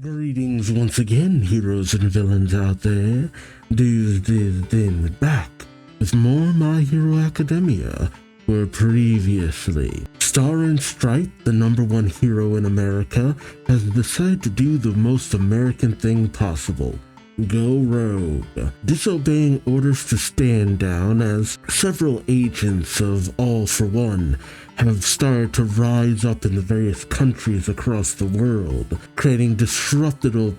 Greetings once again, heroes and villains out there. Duuz-Diz-Din back with more My Hero Academia, where previously, Star and Stripe, the #1 hero in America, has decided to do the most American thing possible. Go rogue, disobeying orders to stand down as several agents of All for One have started to rise up in the various countries across the world, creating disruptible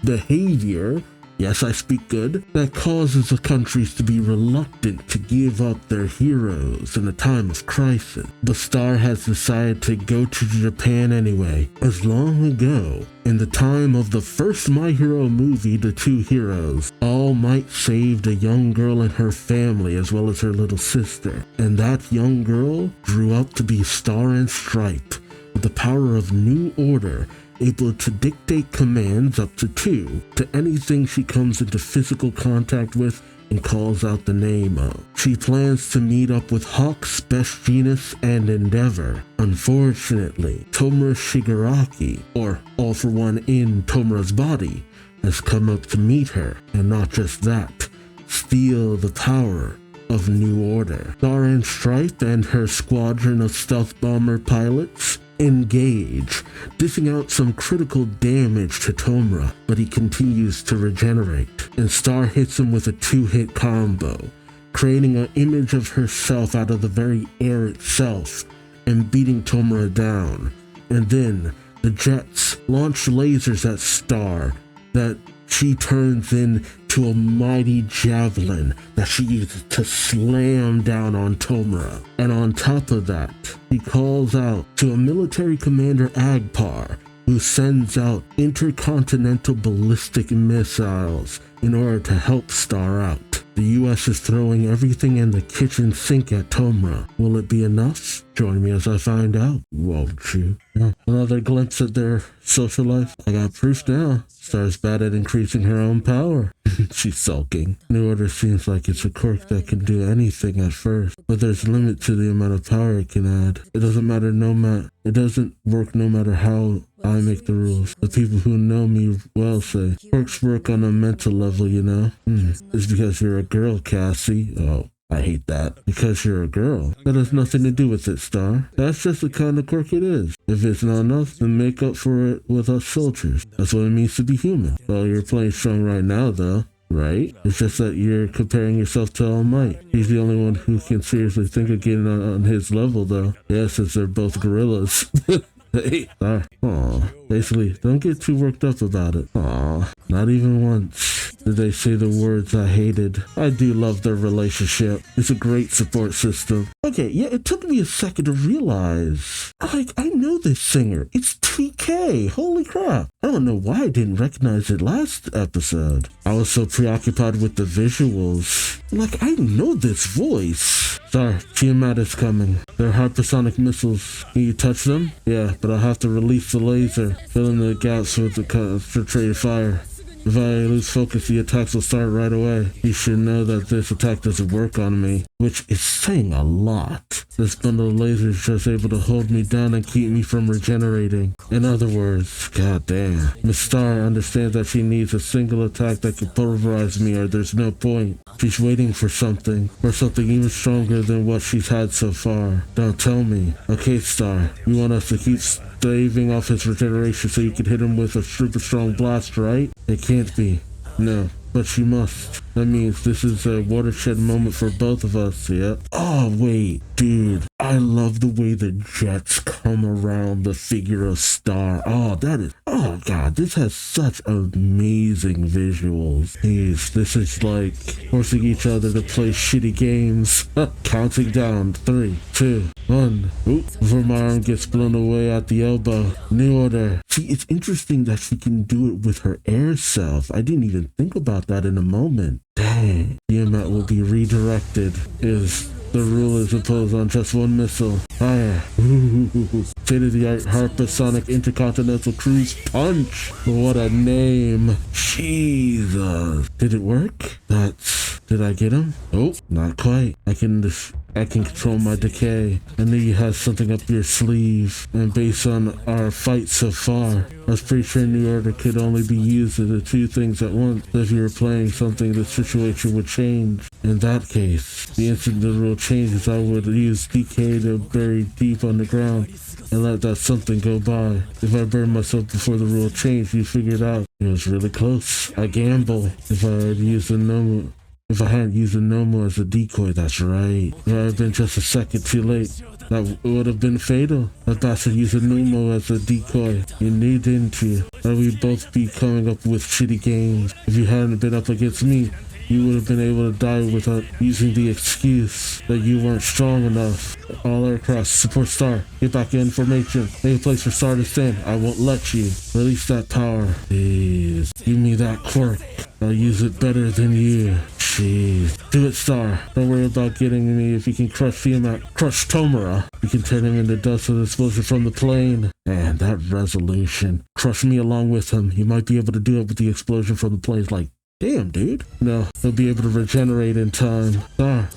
behavior, yes I speak good, that causes the countries to be reluctant to give up their heroes in a time of crisis. The Star has decided to go to Japan anyway, as long ago, in the time of the first My Hero movie, The Two Heroes, All Might saved a young girl and her family as well as her little sister, and that young girl grew up to be Star and Stripe, with the power of New Order, able to dictate commands up to 2 to anything she comes into physical contact with and calls out the name of. She plans to meet up with Hawk's best genius and endeavor. Unfortunately, Tomura Shigaraki, or All for One in Tomura's body, has come up to meet her, and not just that, steal the power of New Order. Star and Stripe and her squadron of stealth bomber pilots engage, dishing out some critical damage to Tomura, but he continues to regenerate, and Star hits him with a 2-hit combo, creating an image of herself out of the very air itself, and beating Tomura down. And then, the jets launch lasers at Star that she turns into a mighty javelin that she uses to slam down on Tomura. And on top of that, he calls out to a military commander, Agpar, who sends out intercontinental ballistic missiles in order to help Star out. The US is throwing everything in the kitchen sink at Tomura. Will it be enough? Join me as I find out, won't you? Another glimpse at their social life. I got proof now. Star's bad at increasing her own power. She's sulking. New Order seems like it's a quirk that can do anything at first, but there's a limit to the amount of power it can add. It doesn't matter it doesn't work no matter how I make the rules. The people who know me well say, quirks work on a mental level, you know? It's because you're a girl, Cassie. Oh, I hate that. Because you're a girl. That has nothing to do with it, Star. That's just the kind of quirk it is. If it's not enough, then make up for it with us soldiers. That's what it means to be human. Well, you're playing strong right now, though. Right? It's just that you're comparing yourself to All Might. He's the only one who can seriously think of getting on his level, though. Yeah, since they're both gorillas. Hey, Star. Aw. Basically, don't get too worked up about it. Aw. Not even once did they say the words I hated. I do love their relationship. It's a great support system. Okay, yeah, it took me a second to realize. I know this singer. It's TK. Holy crap. I don't know why I didn't recognize it last episode. I was so preoccupied with the visuals. I know this voice. Sorry, Tiamat is coming. They're hypersonic missiles. Can you touch them? Yeah, but I'll have to release the laser, fill in the gaps with the concentrated fire. If I lose focus, the attacks will start right away. You should know that this attack doesn't work on me, which is saying a lot. This bundle of lasers is just able to hold me down and keep me from regenerating. In other words, goddamn. Miss Star understands that she needs a single attack that can pulverize me or there's no point. She's waiting for something even stronger than what she's had so far. Don't tell me. Okay, Star, you want us to keep staving off his regeneration so you can hit him with a super strong blast, right? It can't be. No, but she must. That means this is a watershed moment for both of us, yep. Oh, wait, dude. I love the way the jets come around the figure of Star. Oh god, this has such amazing visuals. Jeez, this is like forcing each other to play shitty games. Counting down, 3, 2, 1. Oop, before my arm gets blown away at the elbow. New Order. See, it's interesting that she can do it with her air self. I didn't even think about that in a moment. Dang. Tiamat will be redirected. The rule is imposed on just one missile. Fire. State-of-the-art hypersonic intercontinental cruise punch. What a name. Jesus. Did it work? That's Did I get him? Oh, not quite. I can control my decay. I knew you had something up your sleeve, and based on our fight so far, I was pretty sure New Order could only be used as the two things at once. If you were playing something, the situation would change. In that case, the instant the rule changes, I would use decay to bury deep underground and let that something go by. If I burned myself before the rule changed, you figured out it was really close. I gamble. If I hadn't used a Nomo as a decoy, that's right. If I had been just a second too late, that would have been fatal. That bastard used a Nomo as a decoy. You knew, didn't you? That we'd both be coming up with shitty games. If you hadn't been up against me, you would have been able to die without using the excuse that you weren't strong enough. All aircraft, support Star. Get back in formation. Make a place for Star to stand. I won't let you. Release that power. Please. Give me that quirk. I'll use it better than you. Jeez. Do it, Star. Don't worry about getting me. If you can crush Tomura, you can turn him into dust with explosion from the plane. And that resolution. Crush me along with him. You might be able to do it with the explosion from the plane. Like, damn, dude. No, he'll be able to regenerate in time. Star.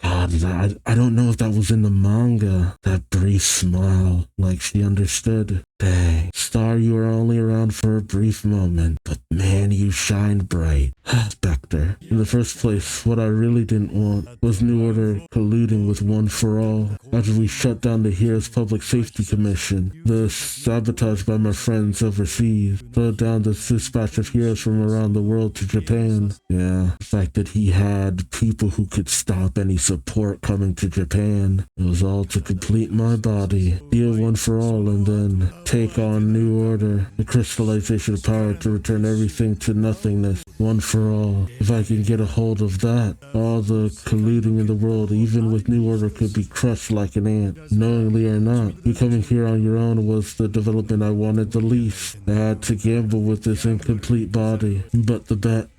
God, I don't know if that was in the manga. That brief smile, like she understood. Dang. Star, you were only around for a brief moment, but man, you shined bright. Spectre. In the first place, what I really didn't want was New Order colluding with One for All. After we shut down the Heroes Public Safety Commission, the sabotage by my friends overseas, slowed down the dispatch of heroes from around the world to Japan. Yeah, the fact that he had people who could stop any support coming to Japan. It was all to complete my body, deal One for All, and then take on New Order, the crystallization of power to return everything to nothingness, One for All. If I can get a hold of that, all the colluding in the world, even with New Order, could be crushed like an ant, knowingly or not. You coming here on your own was the development I wanted the least. I had to gamble with this incomplete body, but the bet.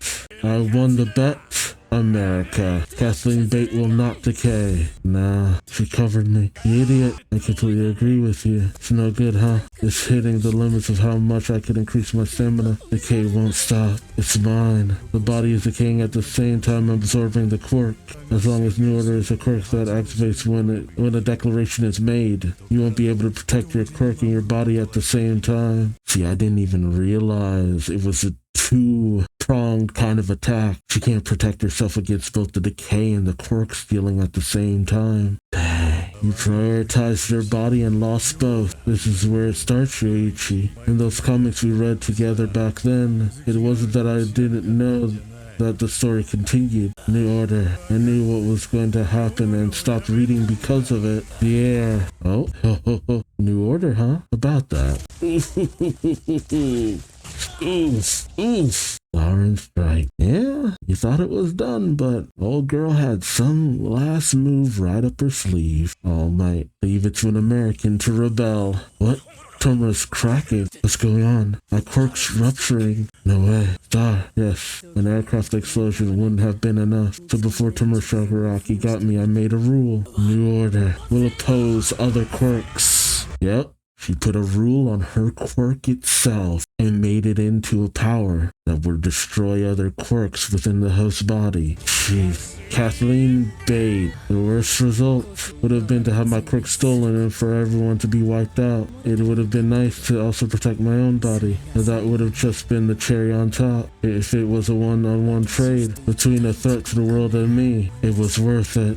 I won the bet. America. Kathleen Bate will not decay. Nah, she covered me. You idiot. I completely agree with you. It's no good, huh? It's hitting the limits of how much I can increase my stamina. Decay won't stop. It's mine. The body is decaying at the same time absorbing the quirk. As long as New Order is a quirk that activates when a declaration is made, you won't be able to protect your quirk and your body at the same time. See, I didn't even realize it was a two-pronged kind of attack. She can't protect herself against both the decay and the quirk stealing at the same time. Dang. You prioritized your body and lost both. This is where it starts, Yoichi. In those comics we read together back then, it wasn't that I didn't know that the story continued. New Order. I knew what was going to happen and stopped reading because of it. Yeah. Oh, New Order, huh? About that. Oof. Orange strike. Yeah, you thought it was done, but old girl had some last move right up her sleeve. All might leave it to an American to rebel. What? Tomura's cracking. What's going on? My quirk's rupturing. No way. Star. Yes, an aircraft explosion wouldn't have been enough. So before Tomura Shagaraki got me, I made a rule. New Order will oppose other quirks. Yep. She put a rule on her quirk itself and made it into a power that would destroy other quirks within the host's body. Jeez. Kathleen Bate. The worst result would have been to have my quirk stolen and for everyone to be wiped out. It would have been nice to also protect my own body, and that would have just been the cherry on top. If it was a one-on-one trade between a threat to the world and me, it was worth it.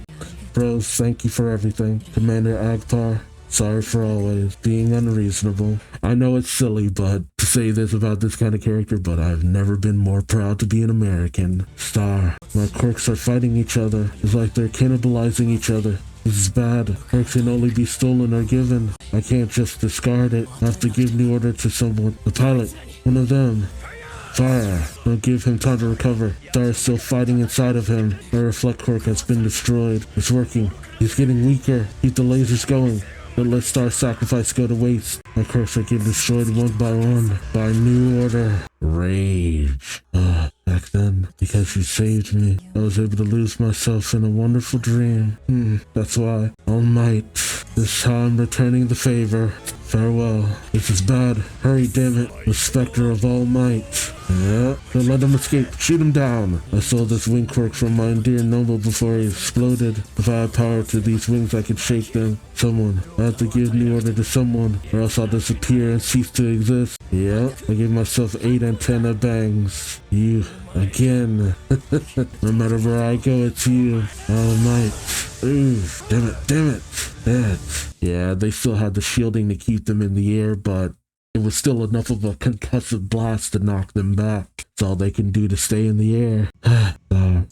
Bros, thank you for everything. Commander Agpar. Sorry for always being unreasonable. I know it's silly, but to say this about this kind of character, but I've never been more proud to be an American. Star. My quirks are fighting each other. It's like they're cannibalizing each other. This is bad. Quirks can only be stolen or given. I can't just discard it. I have to give New Order to someone. The pilot. One of them. Fire. Don't give him time to recover. Star is still fighting inside of him. My reflect quirk has been destroyed. It's working. He's getting weaker. Keep the lasers going. Don't let Star's sacrifice go to waste. My quirks are getting destroyed one by New Order. Rage. Back then, because you saved me, I was able to lose myself in a wonderful dream. That's why. All might. This time, returning the favor. Farewell. This is bad. Hurry, damn it. The Spectre of all might. Yeah, don't let him escape. Shoot him down. I saw this wing quirk from my dear noble before he exploded. If I had power to these wings, I could shake them. Someone. I have to give new order to someone, or else I'll disappear and cease to exist. Yeah, I gave myself 8 antenna bangs. You, again. No matter where I go, it's you. All might. Ooh, damn it. Dead. Yeah, they still had the shielding to keep them in the air, but it was still enough of a concussive blast to knock them back. It's all they can do to stay in the air.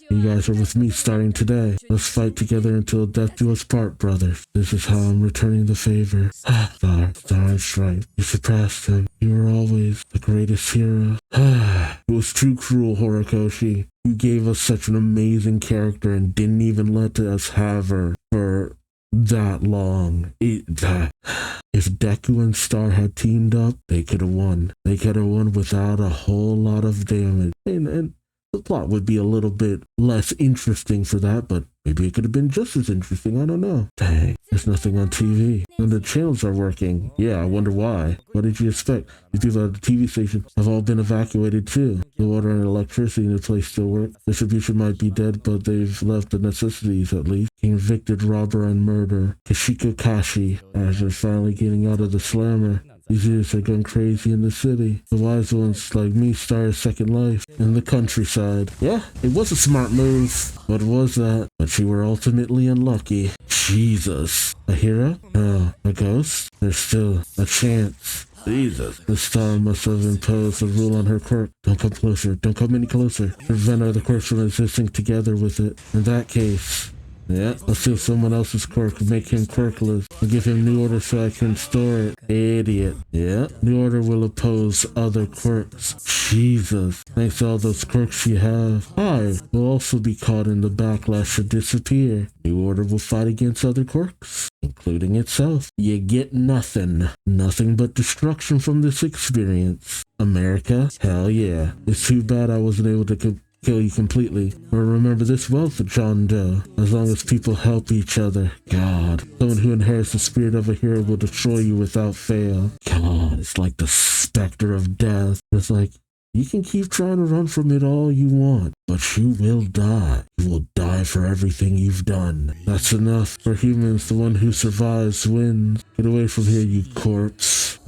You guys are with me starting today. Let's fight together until death do us part, brothers. This is how I'm returning the favor. Star is right. You surpassed him. You were always the greatest hero. It was too cruel, Horikoshi. You gave us such an amazing character and didn't even let us have her for that long. If Deku and Star had teamed up, they could have won. They could have won without a whole lot of damage. And the plot would be a little bit less interesting for that, but maybe it could have been just as interesting. I don't know. Dang, there's nothing on TV. And the channels are working. Yeah, I wonder why. What did you expect? These people at the TV station have all been evacuated too. The water and electricity in the place still work. Distribution might be dead, but they've left the necessities at least. Convicted robber and murderer. Kashiko Kashi, as they're finally getting out of the slammer. These idiots are going crazy in the city. The wise ones like me start a second life in the countryside. Yeah, it was a smart move. What was that? But you were ultimately unlucky. Jesus. A hero? No. A ghost? There's still a chance. Jesus. The star must have imposed a rule on her quirk. Don't come closer. Don't come any closer. Prevent other quirks from existing together with it. In that case... yeah, let's steal someone else's quirk and make him quirkless. I'll give him new order so I can store it. Idiot. Yeah, new order will oppose other quirks. Jesus. Thanks to all those quirks you have. I will also be caught in the backlash to disappear. New order will fight against other quirks, including itself. You get nothing. Nothing but destruction from this experience. America? Hell yeah. It's too bad I wasn't able to kill you completely. But remember this well for John Doe. As long as people help each other. God. Someone who inherits the spirit of a hero will destroy you without fail. God, it's like the specter of death. It's like, you can keep trying to run from it all you want, but you will die. You will die for everything you've done. That's enough. For humans, the one who survives wins. Get away from here, you corpse.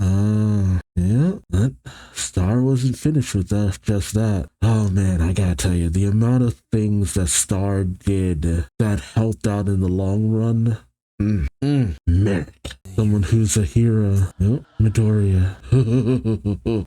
Yeah, that Star wasn't finished with that, just that. Oh man, I gotta tell you, the amount of things that Star did that helped out in the long run. Merrick. Someone who's a hero. Yep, Midoriya.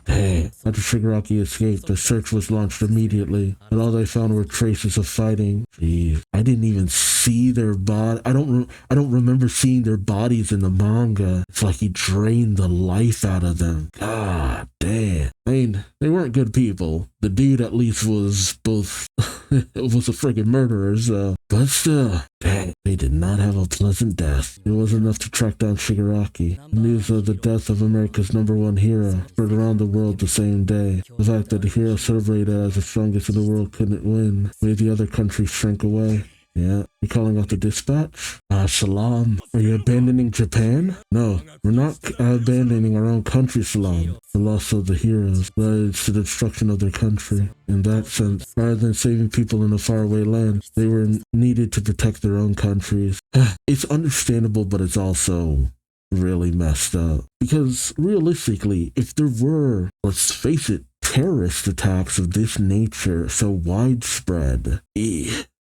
Hey, after Shigaraki escaped, the search was launched immediately, and all they found were traces of fighting. Jeez, I didn't even see their body. I don't remember seeing their bodies in the manga. It's like he drained the life out of them. God damn. I mean, they weren't good people. The dude at least was both was a friggin' murderer, so. But still, dang, they did not have a pleasant death. It was enough to track down Shigaraki. The news of the death of America's #1 hero spread around the world the same day. The fact that the hero celebrated as the strongest in the world couldn't win made the other countries shrink away. Yeah, you calling out the dispatch? Salam. Are you abandoning Japan? No, we're not abandoning our own country, Salam. The loss of the heroes led to the destruction of their country. In that sense, rather than saving people in a faraway land, they were needed to protect their own countries. It's understandable, but it's also really messed up. Because realistically, if there were, let's face it, terrorist attacks of this nature so widespread,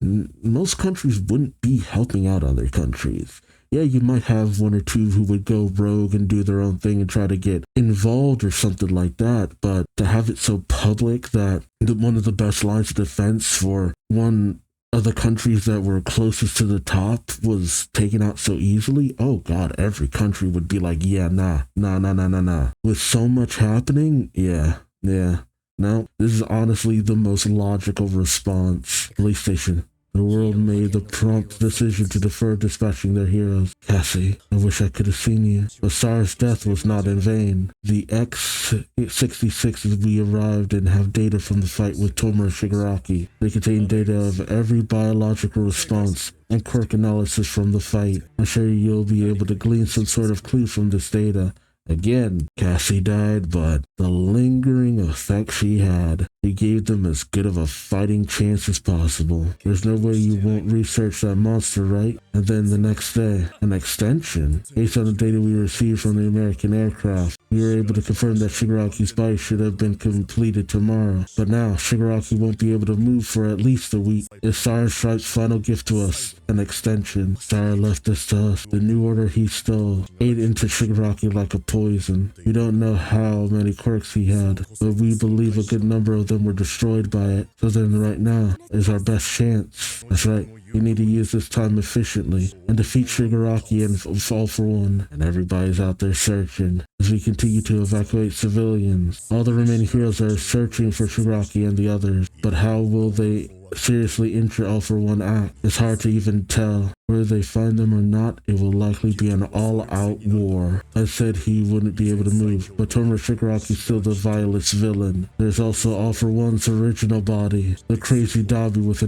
most countries wouldn't be helping out other countries. Yeah, you might have one or two who would go rogue and do their own thing and try to get involved or something like that, but to have it so public that one of the best lines of defense for one of the countries that were closest to the top was taken out so easily, oh god, every country would be like, yeah, nah. With so much happening, yeah. No, this is honestly the most logical response. Police station. The world made the prompt decision to defer dispatching their heroes. Cassie, I wish I could have seen you. But Star's death was not in vain. The X-66s we arrived and have data from the fight with Tomura Shigaraki. They contain data of every biological response and quirk analysis from the fight. I'm sure you'll be able to glean some sort of clue from this data Again, Cassie died, but the lingering effect she had, he gave them as good of a fighting chance as possible. There's no way you won't research that monster, right? And then the next day, an extension. Based on the data we received from the American aircraft, we were able to confirm that Shigaraki's bite should have been completed tomorrow. But now, Shigaraki won't be able to move for at least a week. It's Star Stripe's final gift to us, an extension. Star left this to us. The new order he stole ate into Shigaraki like a poison. We don't know how many quirks he had, but we believe a good number of them were destroyed by it. So then right now is our best chance. That's right. We need to use this time efficiently and defeat Shigaraki and All for One. And everybody's out there searching as we continue to evacuate civilians. All the remaining heroes are searching for Shigaraki and the others, but how will they seriously injure All for One act? It's hard to even tell. Whether they find them or not, it will likely be an all-out war. I said he wouldn't be able to move, but Tomoe Shigaraki's still the vilest villain. There's also All for One's original body, the crazy Dabi with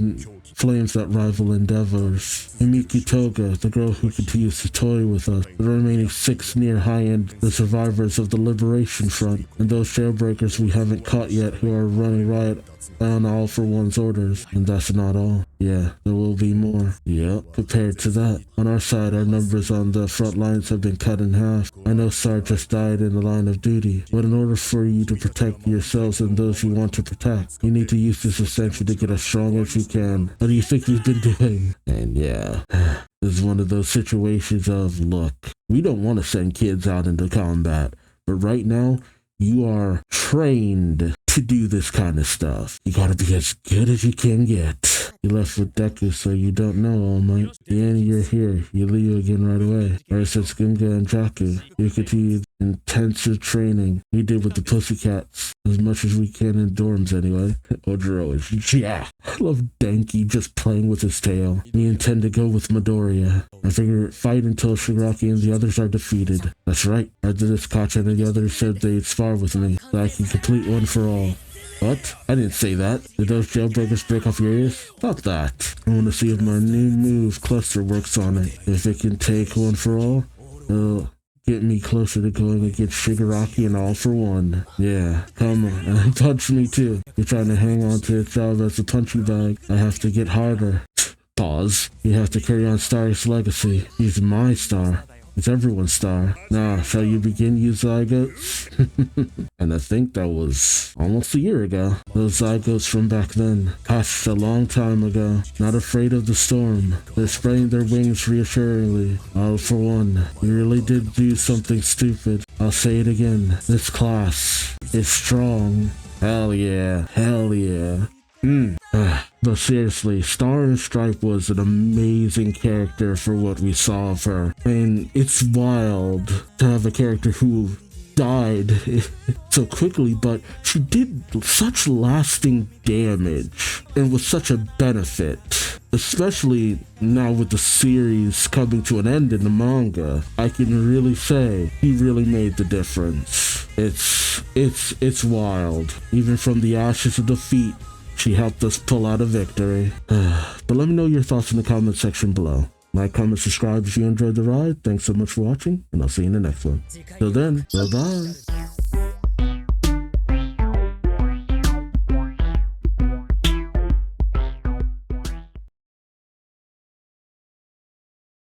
flames that rival endeavors. And Miki Toga, the girl who continues to toy with us. The remaining 6 near high-end, the survivors of the Liberation Front, and those jailbreakers we haven't caught yet who are running riot on All for One's orders. And that's not all. Yeah, there will be more. Yep. Compared to that, on our side, our numbers on the front lines have been cut in half. I know Sar just died in the line of duty, but in order for you to protect yourselves and those you want to protect, you need to use this ascension to get as strong as you can. What do you think you've been doing? And yeah, this is one of those situations of, look, we don't want to send kids out into combat, but right now, you are trained to do this kind of stuff. You gotta be as good as you can get. You left with Deku, so you don't know All Might. And you're here. You leave again right away. Ever since Gunga and Jaku, you continued intensive training. We did with the Pussycats. As much as we can in dorms anyway. Ojiro is, yeah. I love Denki just playing with his tail. We intend to go with Midoriya. I figure fight until Shigaraki and the others are defeated. That's right. After this, Kacha and the others said they'd spar with me, so I can complete One for All. What? I didn't say that. Did those jailbreakers break off your ears? Not that. I want to see if my new move, Cluster, works on it. If it can take One for All, it'll get me closer to going against Shigaraki and All for One. Yeah, come on. And punch me too. You're trying to hang on to its job as a punching bag. I have to get harder. Pause. You have to carry on Star's legacy. He's my star. It's everyone's star. Now, shall you begin, you zygotes? And I think that was almost a year ago. Those zygotes from back then. Gosh, a long time ago. Not afraid of the storm. They're spreading their wings reassuringly. All for One, you really did do something stupid. I'll say it again. This class is strong. Hell yeah. Hell yeah. But seriously, Star and Stripe was an amazing character for what we saw of her. And it's wild to have a character who died so quickly, but she did such lasting damage and was such a benefit. Especially now with the series coming to an end in the manga, I can really say he really made the difference. It's wild. Even from the ashes of defeat, she helped us pull out a victory. But let me know your thoughts in the comment section below. Like, comment, subscribe if you enjoyed the ride. Thanks so much for watching, and I'll see you in the next one. Till then, bye-bye.